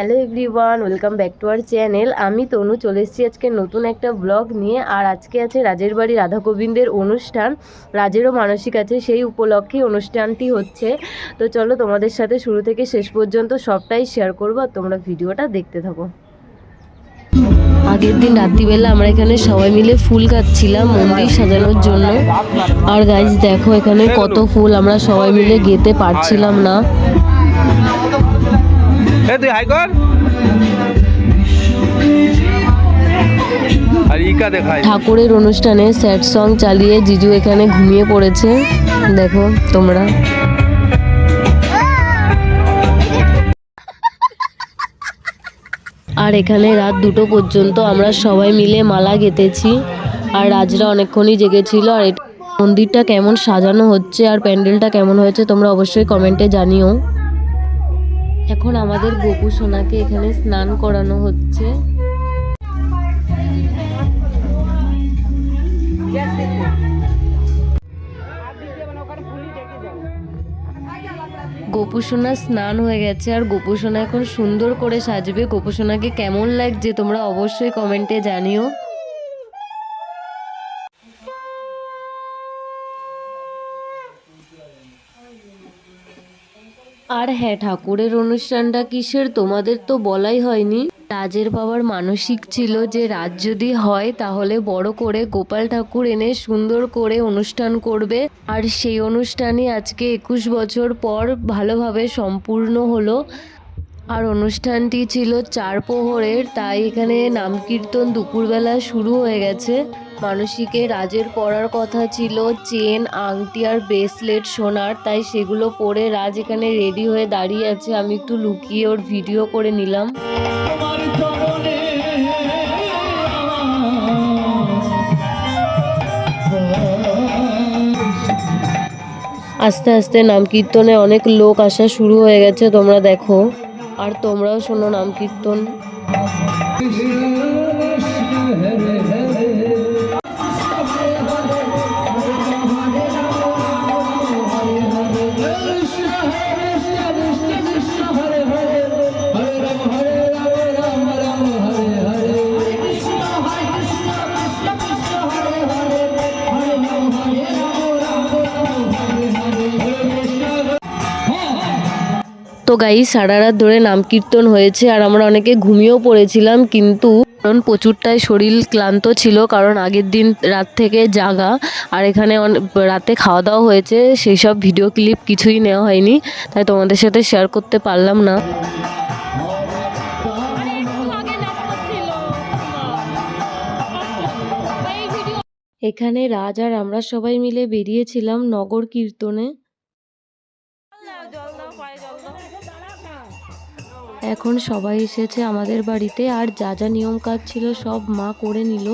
Hello everyone, welcome back to our channel. আমি তনু চলে এসেছি আজকে নতুন একটা ব্লগ নিয়ে। আর আজকে আছে রাজের বাড়ি রাধা গোবিন্দের অনুষ্ঠান। রাজেরও মানসিক আছে, সেই উপলক্ষে অনুষ্ঠানটি হচ্ছে। তো চলো তোমাদের সাথে শুরু থেকে শেষ পর্যন্ত সবটাই শেয়ার করবো, আর তোমরা ভিডিওটা দেখতে থাকো। আগের দিন রাত্রিবেলা আমরা এখানে সবাই মিলে ফুল কাটছিলাম মন্দির সাজানোর জন্য। আর গাইজ দেখো এখানে কত ফুল, আমরা সবাই মিলে গেতে পারছিলাম না। ঠাকুরের অনুষ্ঠানে স্যাড সং চালিয়ে জিজু এখানে ঘুমিয়ে পড়েছে, দেখো তোমরা। আর এখানে রাত 2টো পর্যন্ত আমরা সবাই মিলে মালা গেঁথেছি। আর রাজরা অনেকক্ষণই জেগেছিল। আর মন্দিরটা কেমন সাজানো হচ্ছে আর প্যান্ডেলটা কেমন হয়েছে তোমরা অবশ্যই কমেন্টে জানিও। এখন আমাদের গোপু সোনাকে এখানে স্নান করানো হচ্ছে। গোপু সোনা স্নান হয়ে গেছে, আর গোপু সোনা এখন সুন্দর করে সাজবে। গোপু সোনাকে কেমন লাগছে তোমরা অবশ্যই কমেন্টে জানিও। আর হ্যাঁ, ঠাকুরের অনুষ্ঠানটা কিসের তোমাদের তো বলাই হয়নি। রাজের বাবার মানসিক ছিল যে রাজ যদি হয় তাহলে বড় করে গোপাল ঠাকুর এনে সুন্দর করে অনুষ্ঠান করবে। আর সেই অনুষ্ঠানই আজকে 21 বছর পর ভালোভাবে সম্পূর্ণ হলো। আর অনুষ্ঠানটি ছিল 4 প্রহরের, তাই এখানে নাম কীর্তন দুপুরবেলা শুরু হয়ে গেছে। মানসিকে রাজের পরার কথা ছিল চেন, আংটি আর ব্রেসলেট সোনার, তাই সেগুলো পরে রাজ এখানে রেডি হয়ে দাঁড়িয়ে আছে। আমি একটু লুকিয়ে ওর ভিডিও করে নিলাম। আস্তে আস্তে নাম কীর্তনে অনেক লোক আসা শুরু হয়ে গেছে, তোমরা দেখো। আর তোমরাও শোনো নাম কীর্তন। তো গাইস, সারা রাত ধরে নাম কীর্তন হয়েছে আর আমরা অনেকে ঘুমিয়েও পড়েছিলাম, কিন্তু কারণ প্রচুরটাই শরীর ক্লান্ত ছিল, কারণ আগের দিন রাত থেকে জাগা। আর এখানে রাতে খাওয়া দাওয়া হয়েছে, সেই সব ভিডিও ক্লিপ কিছুই নেওয়া হয়নি, তাই তোমাদের সাথে শেয়ার করতে পারলাম না। এখানে রাজ আর আমরা সবাই মিলে বেরিয়েছিলাম নগর কীর্তনে। এখন সবাই এসেছে আমাদের বাড়িতে, আর যা যা নিয়ম কাজ ছিল সব মা করে নিল।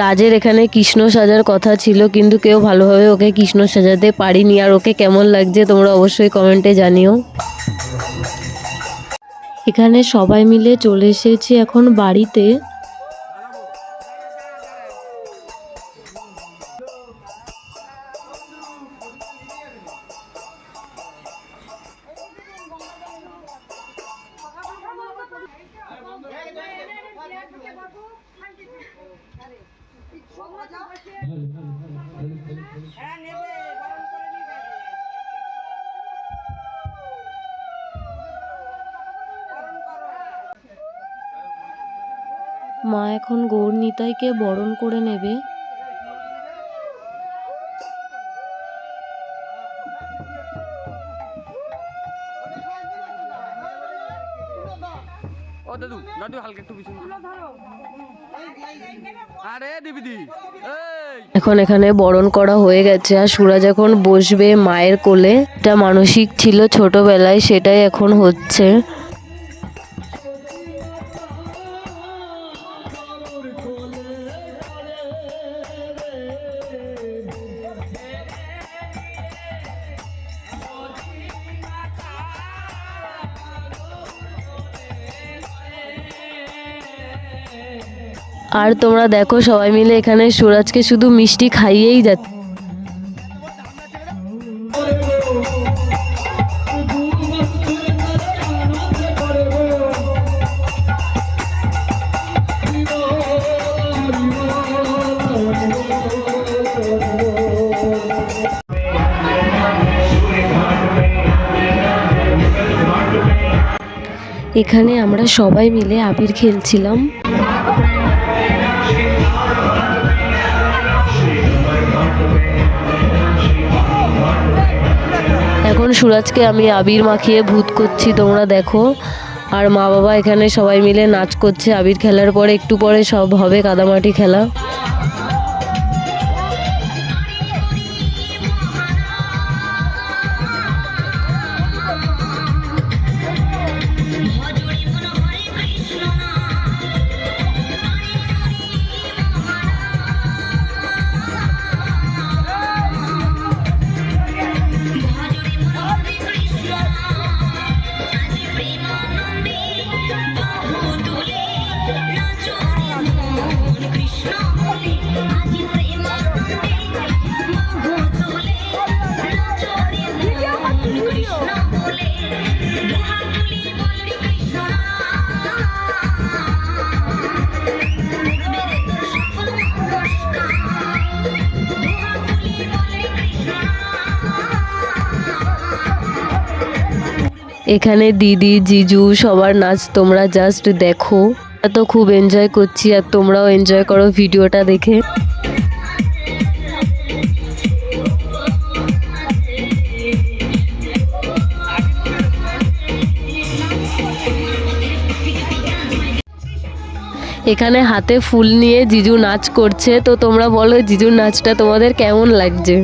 রাজের এখানে কৃষ্ণ সাজার কথা ছিল, কিন্তু কেউ ভালোভাবে ওকে কৃষ্ণ সাজাতে পারিনি। আর ওকে কেমন লাগছে তোমরা অবশ্যই কমেন্টে জানিও। এখানে সবাই মিলে চলে এসেছি এখন বাড়িতে। মা এখন গৌর নিতাইকে বরণ করে নেবে। এখন এখানে বরণ করা হয়ে গেছে, আর সুরাজ এখন বসবে মায়ের কোলে। এটা মানসিক ছিল ছোটবেলায়, সেটাই এখন হচ্ছে। আর তোমরা দেখো সবাই মিলে এখানে সুরাজকে শুধু মিষ্টি খাইয়েই যাচ্ছে। এখানে আমরা সবাই মিলে আবির খেলছিলাম। এখন সুরাজকে আমি আবির মাখিয়ে ভূত করছি, তোমরা দেখো। আর মা বাবা এখানে সবাই মিলে নাচ করছে। আবির খেলার পরে একটু পরে সব হবে কাদামাটি খেলা। এখানে দিদি জিজু সবার নাচ তোমরা জাস্ট দেখো। তো খুব এনজয় করছি, আর তোমরাও এনজয় করো ভিডিওটা দেখে। এখানে হাতে ফুল নিয়ে জিজু নাচ করছে। তো তোমরা বলো জিজুর নাচটা তোমাদের কেমন লাগছে।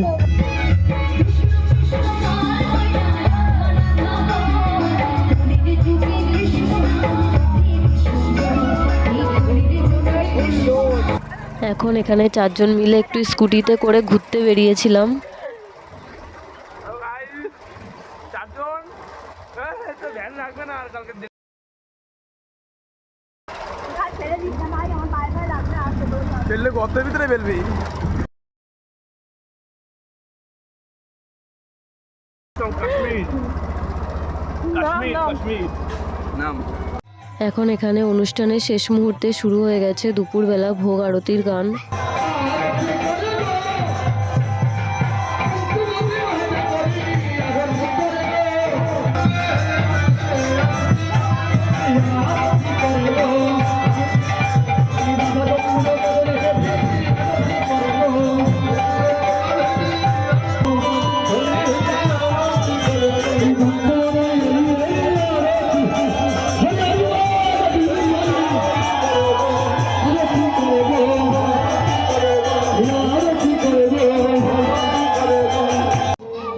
এখন এখানে চারজন মিলে একটু স্কুটিতে করে ঘুরতে বেরিয়েছিলাম। গর্তের ভিতরে ফেলবি। এখন এখানে অনুষ্ঠানের শেষ মুহূর্তে শুরু হয়ে গেছে দুপুরবেলা ভোগ আরতির গান।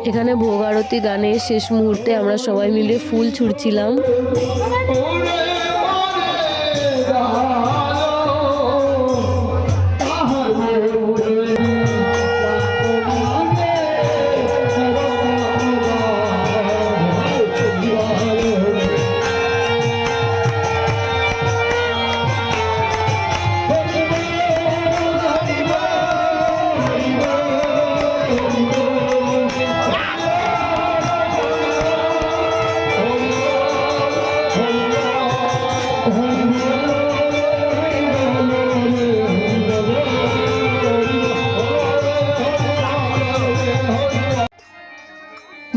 এখানে ভোগ আরতি গানের শেষ মুহূর্তে আমরা সবাই মিলে ফুল ছুঁড়ছিলাম।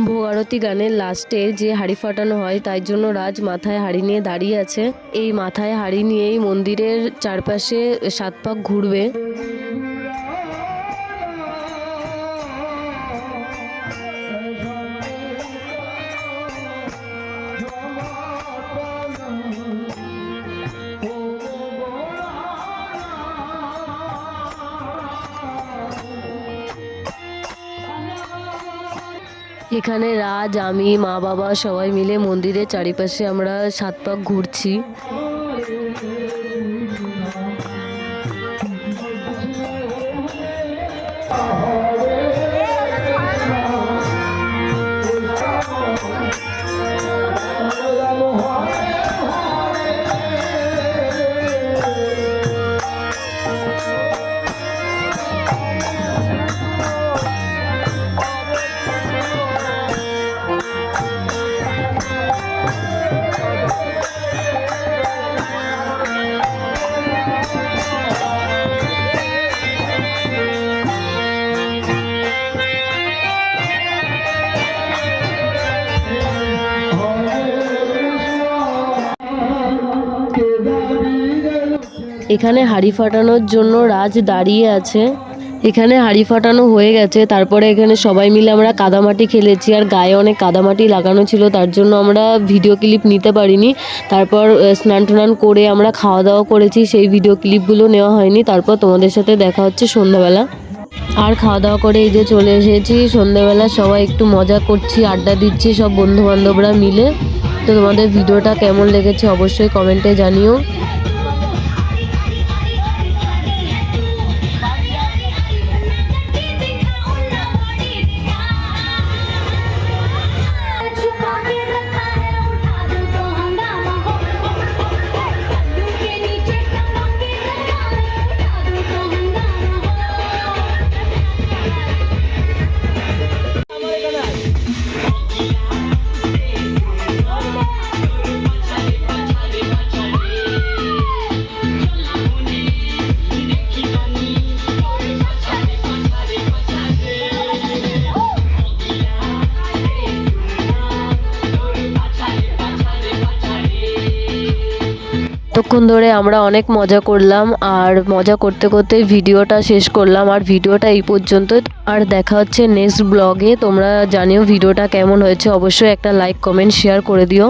ভোগ আরতি গানের লাস্টে যে হাঁড়ি ফাটানো হয়, তাই জন্য রাজ মাথায় হাঁড়ি নিয়ে দাঁড়িয়ে আছে। এই মাথায় হাঁড়ি নিয়েই মন্দিরের চারপাশে 7 পাক ঘুরবে। এখানে রাজ, আমি, মা বাবা সবাই মিলে মন্দিরের চারিপাশে আমরা 7 পাক ঘুরছি। এখানে হাঁড়ি ফাটানোর জন্য রাজ দাঁড়িয়ে আছে। এখানে হাঁড়ি ফাটানো হয়ে গেছে, তারপরে এখানে সবাই মিলে আমরা কাদামাটি খেলেছি, আর গায়ে অনেক কাদামাটি লাগানো ছিল, তার জন্য আমরা ভিডিও ক্লিপ নিতে পারিনি। তারপর স্নান টান করে আমরা খাওয়া দাওয়া করেছি, সেই ভিডিও ক্লিপগুলো নেওয়া হয়নি। তারপর তোমাদের সাথে দেখা হচ্ছে সন্ধ্যাবেলা। আর খাওয়া দাওয়া করে এই যে চলে এসেছি। সন্ধ্যাবেলা সবাই একটু মজা করছি, আড্ডা দিচ্ছি সব বন্ধু বান্ধবরা মিলে। তো তোমাদের ভিডিওটা কেমন লেগেছে অবশ্যই কমেন্টে জানিও। ততক্ষণ ধরে আমরা অনেক মজা করলাম, আর মজা করতে করতে ভিডিওটা শেষ করলাম। আর ভিডিওটা এই পর্যন্ত, আর দেখা হচ্ছে নেক্সট ব্লগে। তোমরা জানিও ভিডিওটা কেমন হয়েছে, অবশ্যই একটা লাইক কমেন্ট শেয়ার করে দিও।